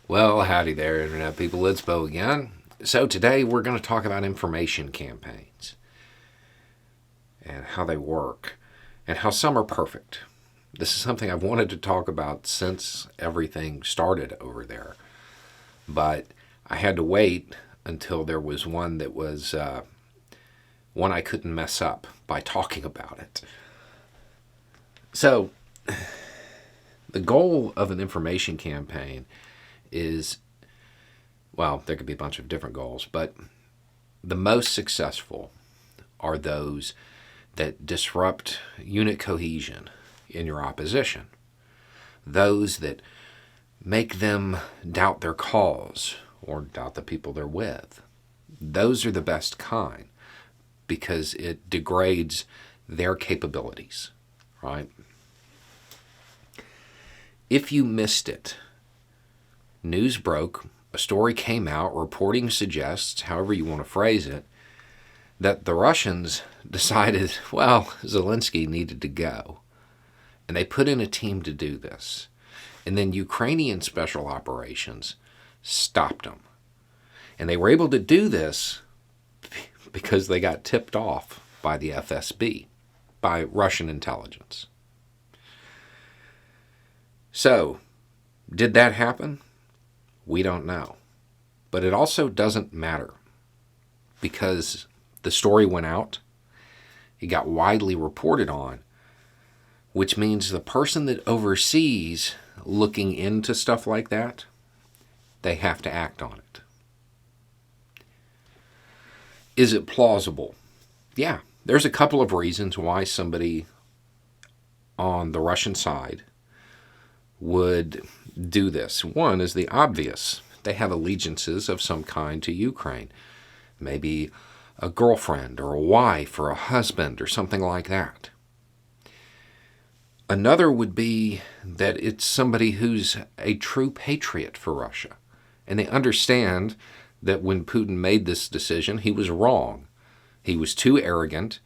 Well, howdy there, Internet people. It's Bo again. So, today we're going to talk about information campaigns and how they work and how some are perfect. This is something I've wanted to talk about since everything started over there. But I had to wait until there was one that was one I couldn't mess up by talking about it. So, the goal of an information campaign is, well, there could be a bunch of different goals, but the most successful are those that disrupt unit cohesion in your opposition. Those that make them doubt their cause or doubt the people they're with. Those are the best kind because it degrades their capabilities, right? If you missed it, news broke, a story came out, reporting suggests, however you want to phrase it, that the Russians decided, well, Zelenskyy needed to go. And they put in a team to do this. And then Ukrainian special operations stopped them. And they were able to do this because they got tipped off by the FSB, by Russian intelligence. So, did that happen? We don't know. But it also doesn't matter because the story went out, it got widely reported on, which means the person that oversees looking into stuff like that, they have to act on it. Is it plausible? Yeah, there's a couple of reasons why somebody on the Russian side would do this. One is the obvious. They have allegiances of some kind to Ukraine. Maybe a girlfriend or a wife or a husband or something like that. Another would be that it's somebody who's a true patriot for Russia. And they understand that when Putin made this decision, he was wrong. He was too arrogant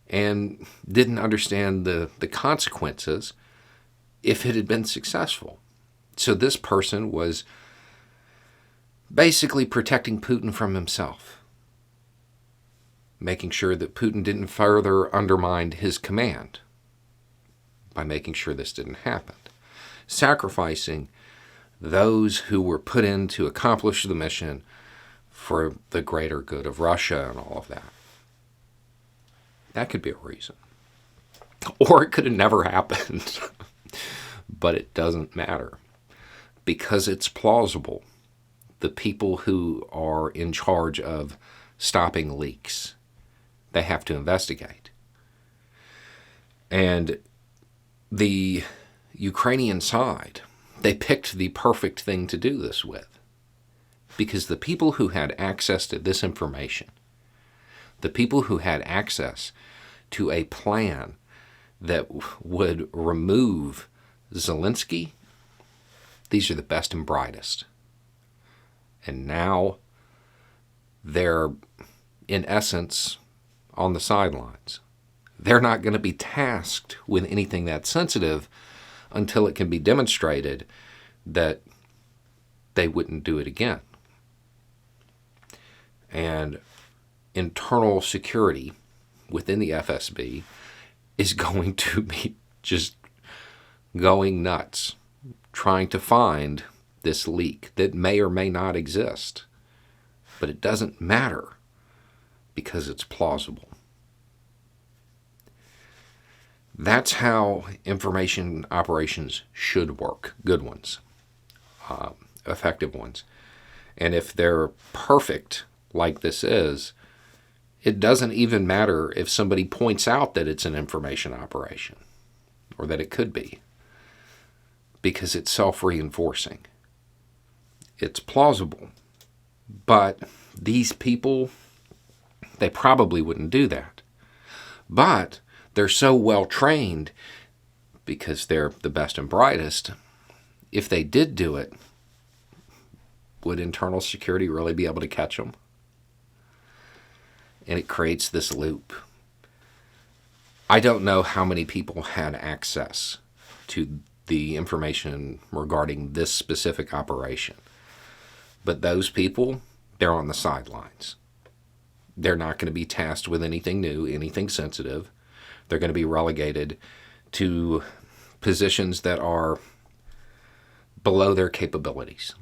and didn't understand the consequences if it had been successful. So this person was basically protecting Putin from himself, making sure that Putin didn't further undermine his command by making sure this didn't happen, sacrificing those who were put in to accomplish the mission for the greater good of Russia and all of that. That could be a reason. Or it could have never happened. But it doesn't matter because it's plausible. The people who are in charge of stopping leaks, they have to investigate. And the Ukrainian side, they picked the perfect thing to do this with because the people who had access to this information, the people who had access to a plan that would remove Zelenskyy, these are the best and brightest. And now they're, in essence, on the sidelines. They're not going to be tasked with anything that sensitive until it can be demonstrated that they wouldn't do it again. And internal security within the FSB is going to be just going nuts, trying to find this leak that may or may not exist. But it doesn't matter because it's plausible. That's how information operations should work. Good ones, effective ones. And if they're perfect like this is, it doesn't even matter if somebody points out that it's an information operation or that it could be, because it's self-reinforcing. It's plausible. But these people, they probably wouldn't do that. But they're so well trained because they're the best and brightest. If they did do it, would internal security really be able to catch them? And it creates this loop. I don't know how many people had access to the information regarding this specific operation. But those people, they're on the sidelines. They're not going to be tasked with anything new, anything sensitive. They're going to be relegated to positions that are below their capabilities.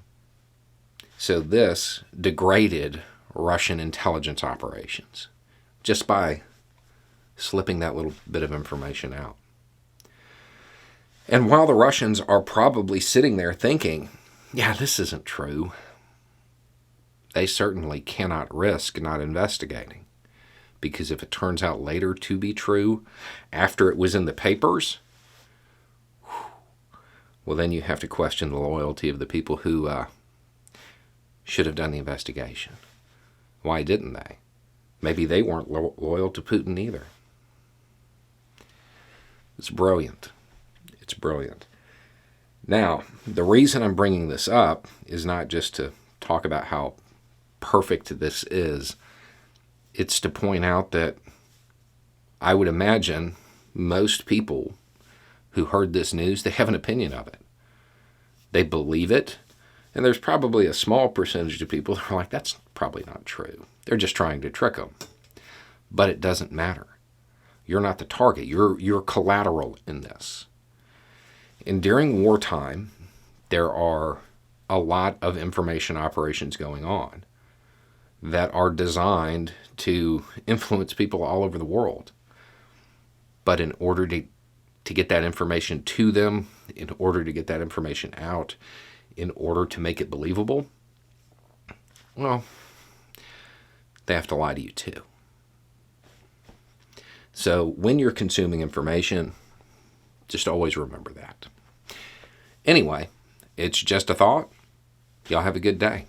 So this degraded Russian intelligence operations just by slipping that little bit of information out. And while the Russians are probably sitting there thinking, yeah, this isn't true, they certainly cannot risk not investigating. Because if it turns out later to be true, after it was in the papers, well, then you have to question the loyalty of the people who should have done the investigation. Why didn't they? Maybe they weren't loyal to Putin either. It's brilliant. It's brilliant. Now, the reason I'm bringing this up is not just to talk about how perfect this is. It's to point out that I would imagine most people who heard this news, they have an opinion of it. They believe it, and there's probably a small percentage of people that are like, that's probably not true. They're just trying to trick them. But it doesn't matter. You're not the target. You're collateral in this. And during wartime, there are a lot of information operations going on that are designed to influence people all over the world. But in order to get that information to them, in order to get that information out, in order to make it believable, well, they have to lie to you too. So when you're consuming information, just always remember that. Anyway, it's just a thought. Y'all have a good day.